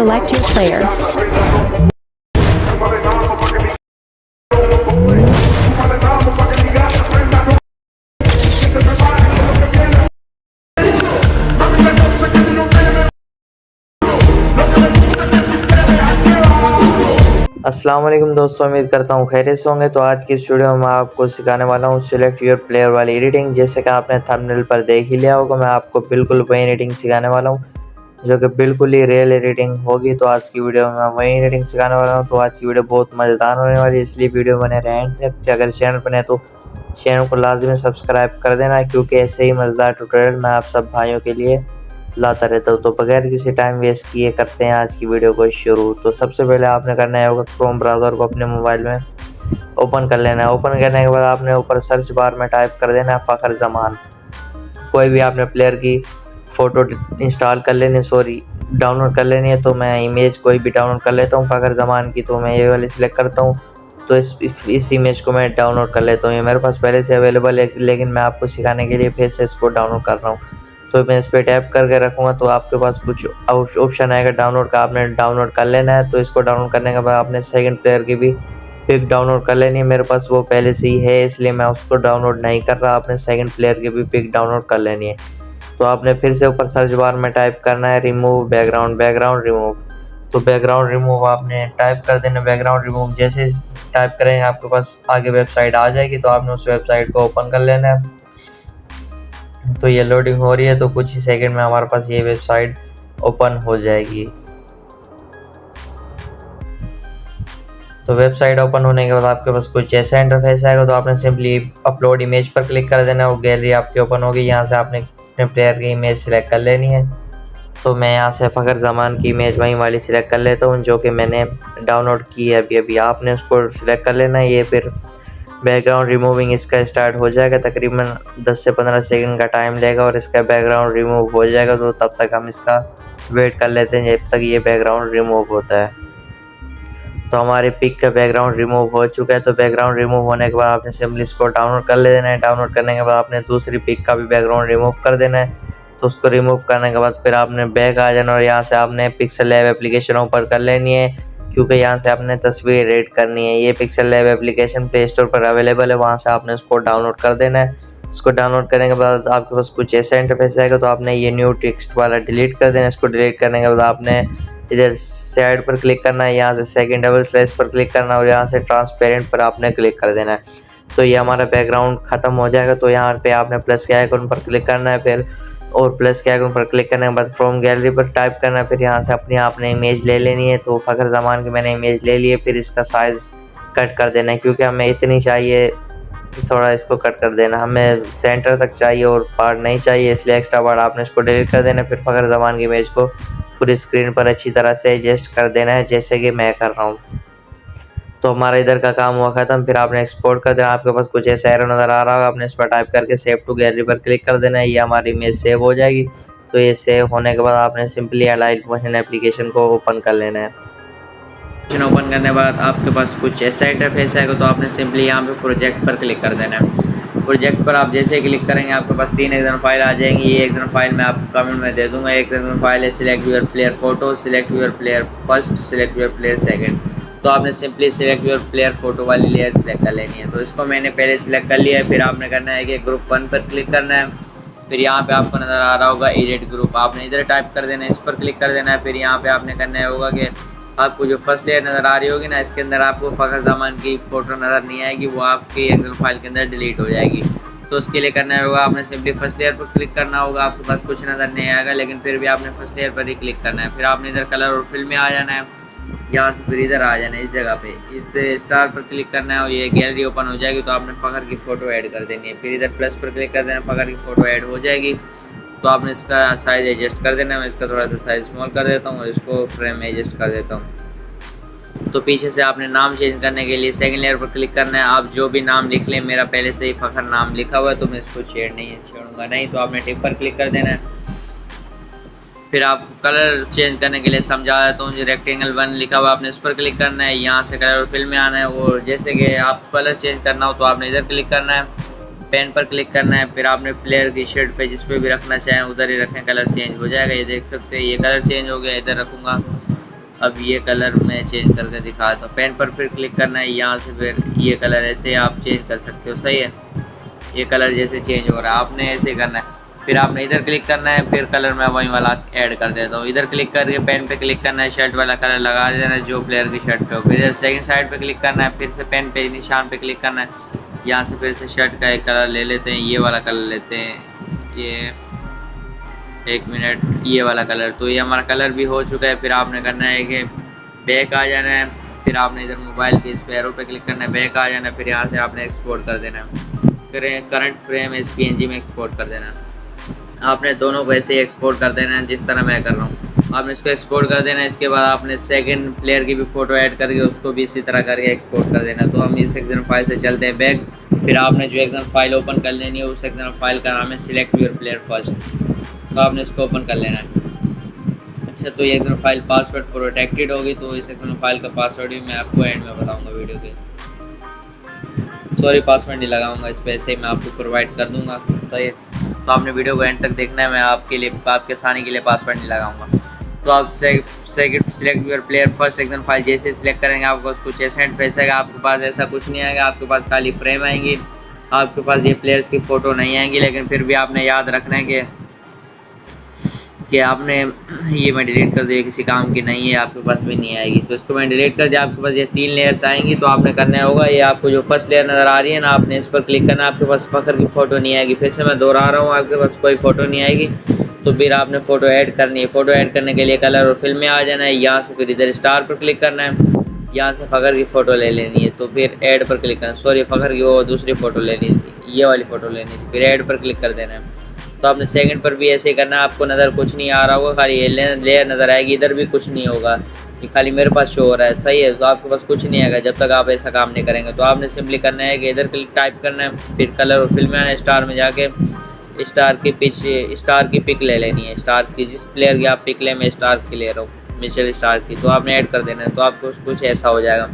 Select your player. अस्सलाम वालेकुम दोस्तों, उम्मीद करता हूँ खैरियत से होंगे। तो आज की इस वीडियो में मैं आपको सिखाने वाला हूँ सिलेक्ट योर प्लेयर वाली एडिटिंग। जैसे कि आपने थंबनेल पर देख ही लिया होगा, मैं आपको बिल्कुल वही एडिटिंग सिखाने वाला हूँ जो कि बिल्कुल ही रियल एडिटिंग होगी। तो आज की वीडियो में मैं वही एडिटिंग सिखाने वाला हूँ। तो आज की वीडियो बहुत मज़ेदार होने वाली है, इसलिए वीडियो बने रहें। अगर चैनल पर है तो चैनल को लाजमी सब्सक्राइब कर देना, क्योंकि ऐसे ही मज़ेदार ट्यूटोरियल मैं आप सब भाइयों के लिए लाता रहता हूँ। तो बगैर किसी टाइम वेस्ट किए करते हैं आज की वीडियो को शुरू। तो सबसे पहले आपने करना है होगा क्रोम ब्राउज़र को अपने मोबाइल में ओपन कर लेना है। ओपन करने के बाद आपने ऊपर सर्च बार में टाइप कर देना है फ़खर ज़मान। कोई भी आपने प्लेयर की फ़ोटो इंस्टॉल कर लेनी, डाउनलोड कर लेनी है। तो मैं इमेज कोई भी डाउनलोड कर लेता हूँ फ़खर ज़मान की। तो मैं ये वाली सिलेक्ट करता हूँ, तो इस इमेज को मैं डाउनलोड कर लेता हूँ। ये मेरे पास पहले से अवेलेबल है, लेकिन मैं आपको सिखाने के लिए फिर से इसको डाउनलोड कर रहा हूँ। तो मैं इस पर टैप करके रखूँगा तो आपके पास कुछ ऑप्शन आएगा डाउनलोड का, आपने डाउनलोड कर लेना है। तो इसको डाउनलोड करने के बाद आपने सेकंड प्लेयर की भी पिक डाउनलोड कर लेनी है। मेरे पास वो पहले से ही है, इसलिए मैं उसको डाउनलोड नहीं कर रहा। आपने सेकंड प्लेयर की भी पिक डाउनलोड कर लेनी है। तो आपने फिर से ऊपर सर्च बार में टाइप करना है रिमूव बैकग्राउंड रिमूव। तो बैकग्राउंड रिमूव आपने टाइप कर देना। बैकग्राउंड रिमूव जैसे टाइप करेंगे आपके पास आगे वेबसाइट आ जाएगी, तो आपने उस वेबसाइट को ओपन कर लेना है। तो ये लोडिंग हो रही है, तो कुछ ही सेकंड में हमारे पास ये वेबसाइट ओपन हो जाएगी। तो वेबसाइट ओपन होने के बाद आपके पास कुछ ऐसा इंटरफेस आएगा। तो आपने सिंपली अपलोड इमेज पर क्लिक कर देना, वो गैलरी आपकी ओपन होगी। यहाँ से आपने अपने प्लेयर की इमेज सिलेक्ट कर लेनी है। तो मैं यहाँ से फ़खर ज़मान की इमेज वहीं वाली सिलेक्ट कर लेता हूँ जो कि मैंने डाउनलोड की है अभी। आपने उसको सिलेक्ट कर लेना है। ये फिर बैकग्राउंड रिमूविंग इसका स्टार्ट हो जाएगा, तकरीबन 10 से 15 सेकंड का टाइम लेगा और इसका बैकग्राउंड रिमूव हो जाएगा। तो तब तक हम इसका वेट कर लेते हैं जब तक ये बैकग्राउंड रिमूव होता है। तो हमारे पिक का बैकग्राउंड रिमूव हो चुका है। तो बैकग्राउंड रिमूव होने के बाद आपने सिंपली इसको डाउनलोड कर लेना है। डाउनलोड करने के बाद आपने दूसरी पिक का भी बैकग्राउंड रिमूव कर देना है। तो उसको रिमूव करने के बाद फिर आपने बैक आ जाना और यहाँ से आपने पिक्सल लैब एप्लीकेशन ओपन कर लेनी है, क्योंकि यहाँ से आपने तस्वीर एडिट करनी है। ये pixel lab application play store पर अवेलेबल है, वहाँ से आपने उसको डाउनलोड कर देना है। इसको डाउनलोड करने के बाद आपके पास कुछ ऐसा इंटरफेस आएगा। तो आपने ये न्यू टेक्स्ट वाला डिलीट कर देना है। इसको डिलीट करने के बाद आपने इधर साइड पर क्लिक करना है, यहाँ से सेकंड डबल स्लैश पर क्लिक करना है और यहाँ से ट्रांसपेरेंट पर आपने क्लिक कर देना है। तो ये हमारा बैकग्राउंड ख़त्म हो जाएगा। तो यहाँ पे आपने प्लस के आइकन पर क्लिक करना है, फिर और प्लस के आइकन पर क्लिक करने के बाद फ्रॉम गैलरी पर टाइप करना है। फिर यहाँ से अपनी आपने इमेज ले लेनी है। तो फ़खर ज़मान की मैंने इमेज ले ली है। फिर इसका साइज़ कट कर देना है, क्योंकि हमें इतनी चाहिए, थोड़ा इसको कट कर देना। हमें सेंटर तक चाहिए और पार्ट नहीं चाहिए, इसलिए एक्स्ट्रा पार्ट आपने इसको डिलीट कर देना। फिर फ़खर ज़मान की इमेज को पूरी स्क्रीन पर अच्छी तरह से एडजस्ट कर देना है, जैसे कि मैं कर रहा हूँ। तो हमारा इधर का काम हुआ ख़त्म। फिर आपने एक्सपोर्ट कर देना। आपके पास कुछ ऐसा एरो नज़र आ रहा होगा, आपने इस पर टाइप करके सेव टू गैलरी पर क्लिक कर देना है। ये हमारी इमेज सेव हो जाएगी। तो ये सेव होने के बाद आपने सिंपली लाइट मोशन एप्लीकेशन को ओपन कर लेना है। ओपन करने के बाद आपके पास कुछ ऐसा इंटरफेस आएगा। तो आपने सिंपली यहाँ पे प्रोजेक्ट पर क्लिक कर देना है। प्रोजेक्ट पर आप जैसे क्लिक करेंगे आपके पास 3 एक्सएमएल फाइल आ जाएंगी। ये एक्सएमएल फाइल मैं आपको कमेंट में दे दूंगा। एक एक्सएमएल फाइल है select your player photo, select your player first, select your player second. तो आपने simply select your player photo वाली लेयर सिलेक्ट कर लेनी है। तो इसको मैंने पहले सिलेक्ट कर लिया है। फिर आपने करना है कि ग्रुप 1 पर क्लिक करना है। फिर यहाँ पे आपको नज़र आ रहा होगा एडिट ग्रुप, आपने इधर टाइप कर देना है, इस पर क्लिक कर देना है। फिर यहाँ पे आपने करना होगा कि आपको जो फर्स्ट लेयर नज़र आ रही होगी ना, इसके अंदर आपको फ़खर ज़मान की फ़ोटो नज़र नहीं आएगी, वो आपकी एक्सेल फाइल के अंदर डिलीट हो जाएगी। तो उसके लिए करना होगा आपने सिंपली फर्स्ट लेयर पर क्लिक करना होगा। आपके पास कुछ नज़र नहीं आएगा, लेकिन फिर भी आपने फर्स्ट लेयर पर ही क्लिक करना है। फिर आपने इधर कलर और फिल में आ जाना है। यहाँ से फिर इधर आ जाना है, इस जगह पे इस स्टार पर क्लिक करना है और ये गैलरी ओपन हो जाएगी। तो आपने फ़खर की फ़ोटो ऐड कर देनी है। फिर इधर प्लस पर क्लिक कर देना, फ़खर की फ़ोटो ऐड हो जाएगी। तो आपने इसका साइज़ एडजस्ट कर देना है। मैं इसका थोड़ा सा साइज़ स्मॉल कर देता हूँ और इसको फ्रेम में एडजस्ट कर देता हूँ। तो पीछे से आपने नाम चेंज करने के लिए सेकंड लेयर पर क्लिक करना है। आप जो भी नाम लिख लें, मेरा पहले से ही फ़खर नाम लिखा हुआ है तो मैं इसको छेड़ूंगा नहीं। तो आपने टिक पर क्लिक कर देना है। फिर आप कलर चेंज करने के लिए समझा देता हूँ। जो रेक्टेंगल 1 लिखा हुआ आपने इस पर क्लिक करना है। यहाँ से कलर और फिल में आना है और जैसे कि आप कलर चेंज करना हो तो आपने इधर क्लिक करना है, पेन पर क्लिक करना है। फिर आपने प्लेयर की शर्ट पे जिस पे भी रखना चाहें उधर ही रखें, कलर चेंज हो जाएगा। ये देख सकते हैं ये कलर चेंज हो गया, इधर रखूँगा अब ये कलर मैं चेंज करके दिखाता हूँ। पेन पर फिर क्लिक करना है, यहाँ से फिर ये कलर ऐसे आप चेंज कर सकते हो। सही है, ये कलर जैसे चेंज हो रहा है आपने ऐसे करना है। फिर आपने इधर क्लिक करना है, फिर कलर मैं वही वाला ऐड कर देता हूँ। इधर क्लिक करके पेन पे क्लिक करना है, शर्ट वाला कलर लगा देना है जो प्लेयर की शर्ट पे हो। फिर इधर सेकंड साइड पे क्लिक करना है, फिर से पेन पे निशान पे क्लिक करना है, यहाँ से फिर से शर्ट का एक कलर ले लेते हैं, ये वाला कलर लेते हैं, ये 1 मिनट, ये वाला कलर। तो ये हमारा कलर भी हो चुका है। फिर आपने करना है कि बैक आ जाना है, फिर आपने इधर मोबाइल के इस पे एरो पे क्लिक करना है, बैक आ जाना है, फिर यहाँ से आपने एक्सपोर्ट कर देना है, फिर करंट फ्रेम SPNG में एक्सपोर्ट कर देना है। आपने दोनों को ऐसे ही एक्सपोर्ट कर देना है जिस तरह मैं कर रहा हूँ। आपने इसको एक्सपोर्ट कर देना है। इसके बाद आपने सेकंड प्लेयर की भी फ़ोटो ऐड करके उसको भी इसी तरह करके एक्सपोर्ट कर देना। तो हम इस एक्सएमएल फाइल से चलते हैं बैक। फिर आपने जो एक्सएमएल फाइल ओपन कर लेनी है, उस एक्सएमएल फाइल का नाम है सिलेक्ट योर प्लेयर फर्स्ट। तो आपने इसको ओपन कर लेना है। अच्छा, तो ये एक्सएमएल फाइल पासवर्ड प्रोटेक्टेड होगी, तो इस एक्सएमएल फाइल का पासवर्ड भी मैं आपको एंड में बताऊँगा वीडियो के। सॉरी, पासवर्ड नहीं लगाऊंगा इस पर, ऐसे ही मैं आपको प्रोवाइड कर दूंगा। सही है, तो आपने वीडियो को एंड तक देखना है। मैं आपके लिए, आपके आसानी के लिए पासवर्ड नहीं लगाऊंगा। तो आप second select your player first XML file जैसे सिलेक्ट करेंगे, आपको कुछ ऐसा इंटरफेस आएगा। आपके पास ऐसा कुछ नहीं आएगा, आपके पास खाली फ्रेम आएंगी, आपके पास ये प्लेयर्स की फ़ोटो नहीं आएंगी। लेकिन फिर भी आपने याद रखना है कि आपने ये मैं डिलीट कर दिया, किसी काम की नहीं है, आपके पास भी नहीं आएगी। तो इसको मैं डिलीट कर दिया। आपके पास ये 3 लेयर्स आएंगी, तो आपने करना होगा, ये आपको जो फर्स्ट लेयर नज़र आ रही है ना, आपने इस पर क्लिक करना। आपके पास फ़खर की फ़ोटो नहीं आएगी, फिर से मैं दोहरा रहा हूँ, आपके पास कोई फ़ोटो नहीं आएगी। तो फिर आपने फ़ोटो ऐड करनी है। फ़ोटो ऐड करने के लिए कलर और फिल में आ जाना है, यहाँ से फिर इधर स्टार पर क्लिक करना है, यहाँ से फ़खर की फ़ोटो ले लेनी है। तो फिर ऐड पर क्लिक करना, सॉरी फ़खर की वो दूसरी फ़ोटो लेनी थी, ये वाली फ़ोटो लेनी थी, फिर ऐड पर क्लिक कर देना है। तो आपने सेकंड पर भी ऐसे ही करना है। आपको नज़र कुछ नहीं आ रहा होगा, खाली ये लेयर नज़र आएगी, इधर भी कुछ नहीं होगा, कि खाली मेरे पास शो हो रहा है। सही है, तो आपके पास कुछ नहीं आएगा जब तक आप ऐसा काम नहीं करेंगे। तो आपने सिंपली करना है कि इधर क्लिक टाइप करना है, फिर कलर और फिल में आना है, स्टार में जाके स्टार की पिक ले लेनी है। स्टार की जिस प्लेयर की आप पिक ले, मैं स्टार की ले रहा हूँ, मिशेल स्टार की। तो आपने ऐड कर देना है, तो आपको कुछ ऐसा हो जाएगा।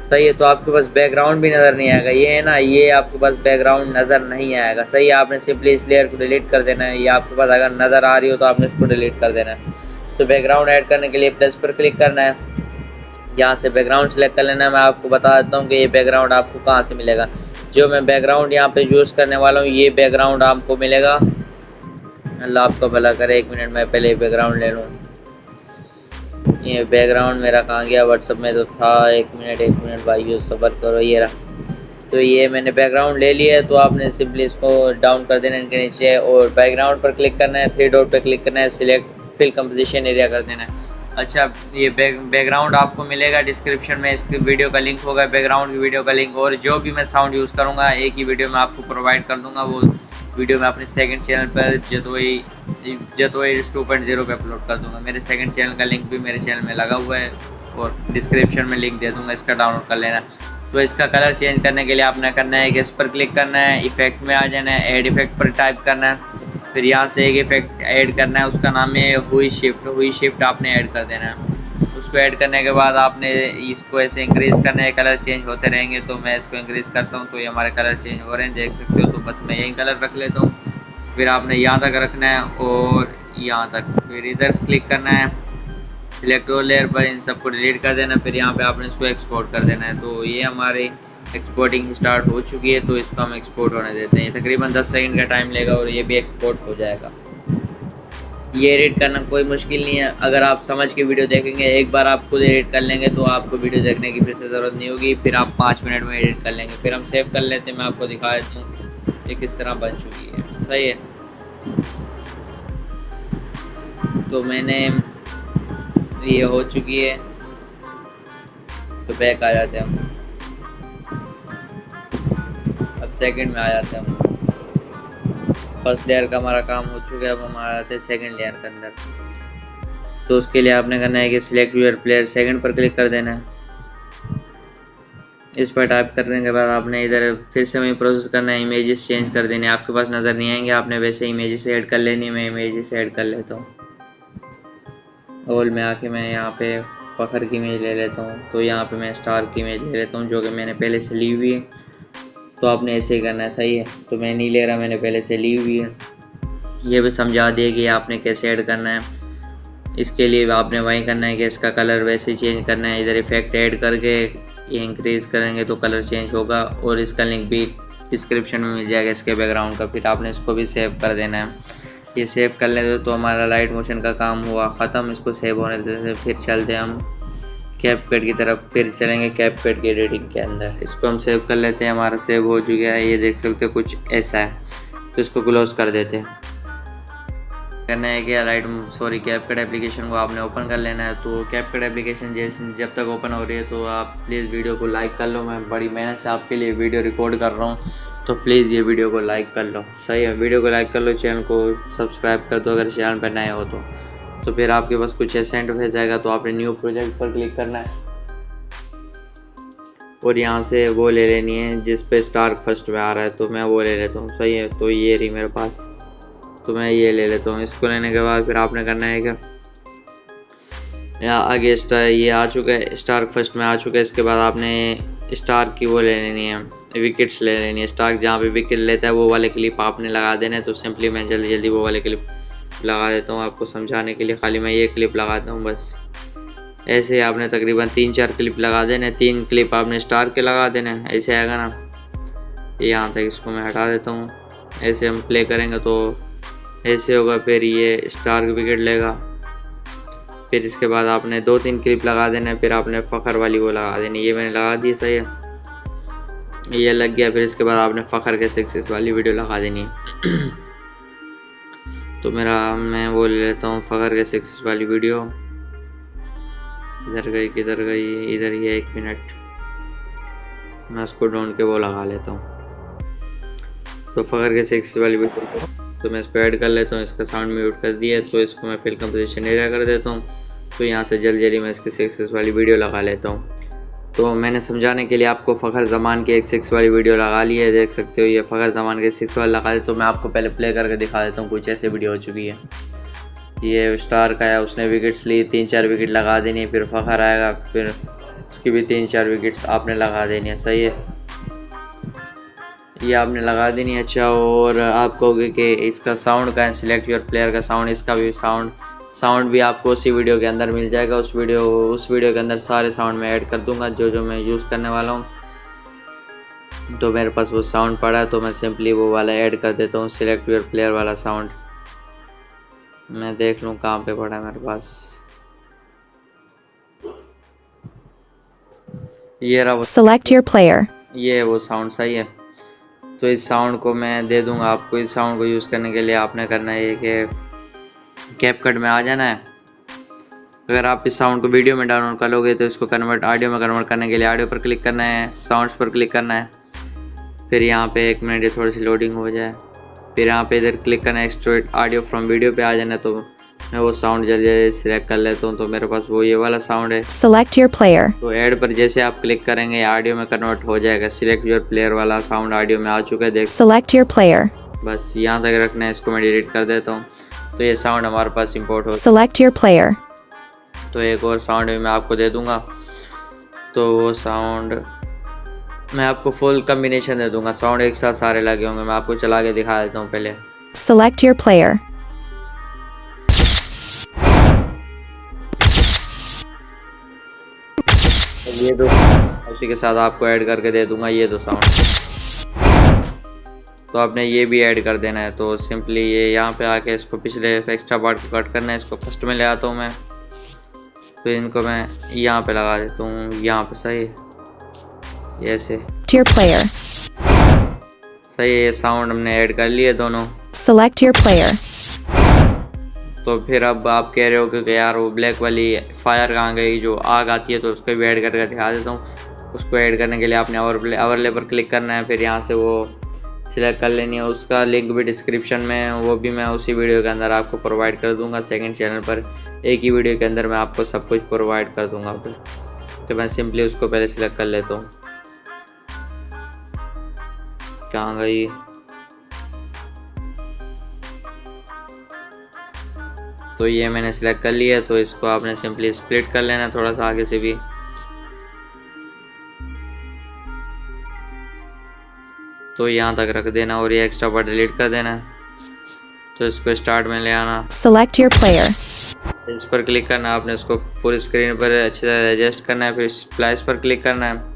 सही है, तो आपके पास बैकग्राउंड भी नज़र नहीं आएगा, ये है ना, ये आपके पास बैकग्राउंड नज़र नहीं आएगा। सही है, आपने सिंपली इस लेयर को डिलीट कर देना है। ये आपके पास अगर नज़र आ रही हो तो आपने इसको डिलीट कर देना है। तो बैकग्राउंड ऐड करने के लिए प्लस पर क्लिक करना है, यहाँ से बैकग्राउंड सेलेक्ट कर लेना है। मैं आपको बता देता हूँ कि ये बैकग्राउंड आपको कहाँ से मिलेगा। जो मैं बैकग्राउंड यहाँ पे यूज़ करने वाला हूँ, ये बैकग्राउंड आपको मिलेगा। अल्लाह आपको भला करे, 1 मिनट में पहले बैकग्राउंड ले लूँ। ये बैकग्राउंड मेरा कहाँ गया, व्हाट्सअप में तो था। 1 मिनट भाइयों, सब्र करो, ये रहा। तो ये मैंने बैकग्राउंड ले लिया है। तो आपने सिंपली इसको डाउन कर देना इनके नीचे और बैकग्राउंड पर क्लिक करना है, 3 डॉट पर क्लिक करना है, सिलेक्ट फिल कंपोजिशन एरिया कर देना है। अच्छा, ये बैकग्राउंड आपको मिलेगा डिस्क्रिप्शन में, इसकी वीडियो का लिंक होगा, बैकग्राउंड की वीडियो का लिंक। और जो भी मैं साउंड यूज़ करूँगा एक ही वीडियो में आपको प्रोवाइड कर दूँगा। वो वीडियो मैं अपने सेकंड चैनल पर जतोई 2.0 पे अपलोड कर दूँगा। मेरे सेकंड चैनल का लिंक भी मेरे चैनल में लगा हुआ है और डिस्क्रिप्शन में लिंक दे दूँगा, इसका डाउनलोड कर लेना। तो इसका कलर चेंज करने के लिए आपने करना है कि इस पर क्लिक करना है, इफेक्ट में आ जाना है, ऐड इफेक्ट पर टाइप करना है, फिर यहाँ से एक इफेक्ट ऐड करना है, उसका नाम है हुई शिफ्ट आपने ऐड कर देना है। उसको ऐड करने के बाद आपने इसको ऐसे इंक्रीज़ करना है, कलर चेंज होते रहेंगे। तो मैं इसको इंक्रीज़ करता हूँ, तो ये हमारे कलर चेंज हो रहे हैं, देख सकते हो। तो बस मैं यही कलर रख लेता हूँ। फिर आपने यहाँ तक रखना है और यहाँ तक, फिर इधर क्लिक करना है, सिलेक्ट और लेयर पर इन सबको डिलीट कर देना। फिर यहाँ पे आपने इसको एक्सपोर्ट कर देना है। तो ये हमारी एक्सपोर्टिंग स्टार्ट हो चुकी है। तो इसको हम एक्सपोर्ट होने देते हैं, तकरीबन 10 सेकंड का टाइम लेगा और ये भी एक्सपोर्ट हो जाएगा। ये एडिट करना कोई मुश्किल नहीं है, अगर आप समझ के वीडियो देखेंगे, एक बार आप खुद एडिट कर लेंगे तो आपको वीडियो देखने की फिर से ज़रूरत नहीं होगी। फिर आप 5 मिनट में एडिट कर लेंगे। फिर हम सेव कर लेते हैं, मैं आपको दिखा देता हूँ ये किस तरह बन चुकी है। सही है, तो मैंने ये हो चुकी है। तो बैक आ जाते हैं हम, अब सेकंड में आ जाते हैं हम। फर्स्ट लेयर का हमारा काम हो चुका है, अब हम आ जाते हैं सेकंड लेयर के अंदर। तो उसके लिए आपने करना है कि सिलेक्ट योर प्लेयर सेकंड पर क्लिक कर देना है। इस पर टाइप करने के बाद आपने इधर फिर से वही प्रोसेस करना है, इमेजेस चेंज कर देने। आपके पास नज़र नहीं आएंगे, आपने वैसे इमेजेस ऐड कर लेनी। मैं इमेजेस ऐड कर लेता हूँ, ऑल में आके मैं यहाँ पे फ़खर की इमेज ले लेता हूँ। तो यहाँ पे मैं स्टार की इमेज ले लेता हूँ, जो कि मैंने पहले से ली हुई है। तो आपने ऐसे ही करना है। सही है, तो मैं नहीं ले रहा, मैंने पहले से ली हुई है। ये भी समझा दिया कि आपने कैसे ऐड करना है। इसके लिए आपने वही करना है कि इसका कलर वैसे चेंज करना है। इधर इफेक्ट ऐड करके ये इंक्रीज करेंगे तो कलर चेंज होगा, और इसका लिंक भी डिस्क्रिप्शन में मिल जाएगा इसके बैकग्राउंड का। फिर आपने इसको भी सेव कर देना है। ये सेव कर लेते तो हमारा लाइट मोशन का काम हुआ ख़त्म। इसको सेव होने देते, फिर चलते हैं हम कैपकट की तरफ, फिर चलेंगे कैपकट की एडिटिंग के अंदर। इसको हम सेव कर लेते हैं, हमारा सेव हो चुका है। ये देख सकते हो कुछ ऐसा है, तो इसको क्लोज कर देते हैं। करना है कि कैपकट एप्लीकेशन को आपने ओपन कर लेना है। तो कैपकट एप्लीकेशन जैसे जब तक ओपन हो रही है तो आप प्लीज़ वीडियो को लाइक कर लो। मैं बड़ी मेहनत से आपके लिए वीडियो रिकॉर्ड कर रहा हूँ, तो प्लीज़ ये वीडियो को लाइक कर लो। सही है, वीडियो को लाइक कर लो, चैनल को सब्सक्राइब कर दो अगर चैनल पर नए हो तो फिर आपके पास कुछ ऐसा इंटरफेस आएगा। तो आपने न्यू प्रोजेक्ट पर क्लिक करना है और यहाँ से वो ले लेनी है जिस पे स्टार फर्स्ट में आ रहा है, तो मैं वो ले लेता हूँ। सही है, तो ये रही मेरे पास, तो मैं ये ले लेता हूँ। इसको लेने के बाद फिर आपने करना है क्या, या आगे स्टार ये आ चुका है, स्टार फर्स्ट में आ चुका है। इसके बाद आपने स्टार की वो ले लेनी है, विकेट्स ले लेनी है। स्टार जहाँ पे विकेट लेता है वो वाले क्लिप आपने लगा देना है। तो सिंपली मैं जल्दी जल्दी वो वाले क्लिप लगा देता हूँ आपको समझाने के लिए। खाली मैं ये क्लिप लगाता हूँ बस। ऐसे आपने तकरीबन 3-4 क्लिप लगा देने, 3 क्लिप आपने स्टार के लगा देने। ऐसे आएगा ना, ये यहाँ तक इसको मैं हटा देता हूँ। ऐसे हम प्ले करेंगे तो ऐसे होगा, फिर ये स्टार विकेट लेगा। फिर इसके बाद आपने 2-3 क्लिप लगा देना है, फिर आपने फ़खर वाली वो लगा देनी। ये मैंने लगा दी, सही है, ये लग गया। फिर इसके बाद आपने फ़खर के सक्सेस वाली वीडियो लगा देनी है। तो मैं वो ले लेता हूँ फ़खर के सक्सेस वाली वीडियो। इधर गई, किधर गई, इधर ये 1 मिनट, मैं उसको ढूंढ के वो लगा लेता हूँ। तो फ़खर के सक्सेस वाली वीडियो तो मैं इसको ऐड कर लेता हूँ। इसका साउंड म्यूट कर दिया, तो इसको मैं फिल कंपोजिशन एरिया कर देता हूँ। तो यहाँ से जल्दी जल्दी मैं इसकी सक्सेस वाली वीडियो लगा लेता हूँ। तो मैंने समझाने के लिए आपको फ़खर ज़मान की एक 6 वाली वीडियो लगा ली है, देख सकते हो। ये फ़खर ज़मान के 6 वाली लगा दी। तो मैं आपको पहले प्ले करके दिखा देता हूँ। कुछ ऐसे वीडियो हो चुकी है, ये स्टार का है, उसने विकेट्स ली, 3-4 विकेट लगा देनी है। फिर फ़खर आएगा, फिर उसकी भी 3-4 विकेट्स आपने लगा देनी है। सही है, ये आपने लगा देनी है। अच्छा, और आप कहोगे कि इसका साउंड का है, सिलेक्ट योर प्लेयर का साउंड, इसका भी साउंड भी आपको उसी वीडियो के अंदर मिल जाएगा। उस वीडियो के अंदर सारे साउंड मैं ऐड कर दूंगा जो मैं यूज़ करने वाला हूँ। तो मेरे पास वो साउंड पड़ा है, तो मैं सिंपली वो वाला ऐड कर देता हूँ, सिलेक्ट योर प्लेयर वाला साउंड। मैं देख लूँ कहाँ पे पड़ा है मेरे पास। ये रहा, Select your player. ये वो साउंड। सही है, तो इस साउंड को मैं दे दूंगा आपको। इस साउंड को यूज़ करने के लिए आपने करना है कि कैपकट में आ जाना है। अगर आप इस साउंड को वीडियो में डाउनलोड कर लोगे तो इसको ऑडियो में कन्वर्ट करने के लिए ऑडियो पर क्लिक करना है, साउंड्स पर क्लिक करना है। फिर यहाँ पे 1 मिनट ये थोड़ी सी लोडिंग हो जाए, फिर यहाँ पे इधर क्लिक करना है, एक्सट्रैक्ट ऑडियो फ्रॉम वीडियो पे आ जाना। तो मैं वो साउंड जल्दी सिलेक्ट कर लेता हूँ। तो मेरे पास वो ये वाला साउंड है। Select your player. तो ऐड पर जैसे आप क्लिक करेंगे ऑडियो में कन्वर्ट हो जाएगा। सिलेक्ट योर प्लेयर वाला साउंड ऑडियो में आ चुका है, देख। Select your player. बस यहाँ तक रखना है, इसको मैं डिलीट कर देता हूँ। तो ये साउंड हमारे पास इंपोर्ट हो। Select your player. तो एक और साउंड भी मैं आपको दे दूँगा। तो वो साउंड मैं आपको फुल कम्बिनेशन दे दूँगा, साउंड एक साथ सारे लगे होंगे। मैं आपको चला के दिखा देता हूँ पहले। Select your player. ये दो उसी के साथ आपको ऐड करके दे दूंगा, ये दो साउंड। तो आपने ये भी ऐड कर देना है। तो सिंपली ये यहाँ पे आके इसको पिछले एक्स्ट्रा पार्ट को कट करना है। इसको फर्स्ट में ले आता हूँ मैं, तो इनको मैं यहाँ पे लगा देता हूँ, यहाँ पे। सही है, ऐसे। Your player. सही है, ये साउंड हमने ऐड कर लिए दोनों। Select your player. तो फिर अब आप कह रहे हो कि यार वो ब्लैक वाली फायर कहाँ गई, जो आग आती है, तो उसको भी ऐड करके दिखा देता हूँ। उसको ऐड करने के लिए आपने ओवरले पर क्लिक करना है, फिर यहाँ से वो सिलेक्ट कर लेनी है। उसका लिंक भी डिस्क्रिप्शन में, वो भी मैं उसी वीडियो के अंदर आपको प्रोवाइड कर दूँगा। सेकंड चैनल पर एक ही वीडियो के अंदर मैं आपको सब कुछ प्रोवाइड कर दूँगा। फिर तो मैं सिंपली उसको पहले सिलेक्ट कर लेता हूँ। कहाँ गई, तो ये मैंने सिलेक्ट कर लिया। तो इसको आपने सिंपली स्प्लिट कर लेना थोड़ा सा आगे से भी। तो यहाँ तक रख देना और ये एक्स्ट्रा पार्ट डिलीट कर देना। तो इसको स्टार्ट में ले आना। Select your player. इस पर क्लिक करना है, आपने इसको पूरी स्क्रीन पर अच्छी तरह एडजस्ट करना है, फिर स्प्लाइस पर क्लिक करना है।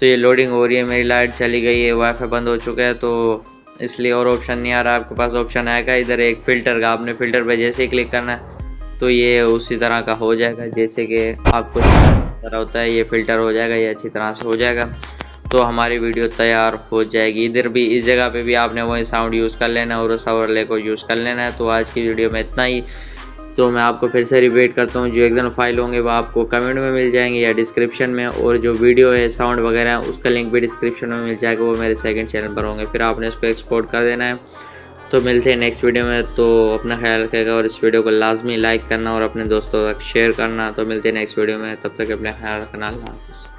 तो ये लोडिंग हो रही है, मेरी लाइट चली गई है, वाईफाई बंद हो चुका है, तो इसलिए और ऑप्शन नहीं आ रहा। आपके पास ऑप्शन आएगा इधर एक फ़िल्टर का, आपने फ़िल्टर पे जैसे ही क्लिक करना है तो ये उसी तरह का हो जाएगा जैसे कि आपको तरह होता है, ये फ़िल्टर हो जाएगा, ये अच्छी तरह से हो जाएगा। तो हमारी वीडियो तैयार हो जाएगी। इधर भी इस जगह पे भी आपने वही साउंड यूज़ कर लेना है और उस ओवरले को यूज़ कर लेना है। तो आज की वीडियो में इतना ही। तो मैं आपको फिर से रिपीट करता हूँ, जो एक्सटर्नल फाइल होंगे वो आपको कमेंट में मिल जाएंगे या डिस्क्रिप्शन में, और जो वीडियो है साउंड वगैरह उसका लिंक भी डिस्क्रिप्शन में मिल जाएगा, वो मेरे सेकंड चैनल पर होंगे। फिर आपने इसको एक्सपोर्ट कर देना है। तो मिलते हैं नेक्स्ट वीडियो में। तो अपना ख्याल रखिएगा और इस वीडियो को लाजमी लाइक करना और अपने दोस्तों तक शेयर करना। तो मिलते हैं नेक्स्ट वीडियो में, तब तक अपना ख्याल रखना। अल्लाह हाफ़िज़।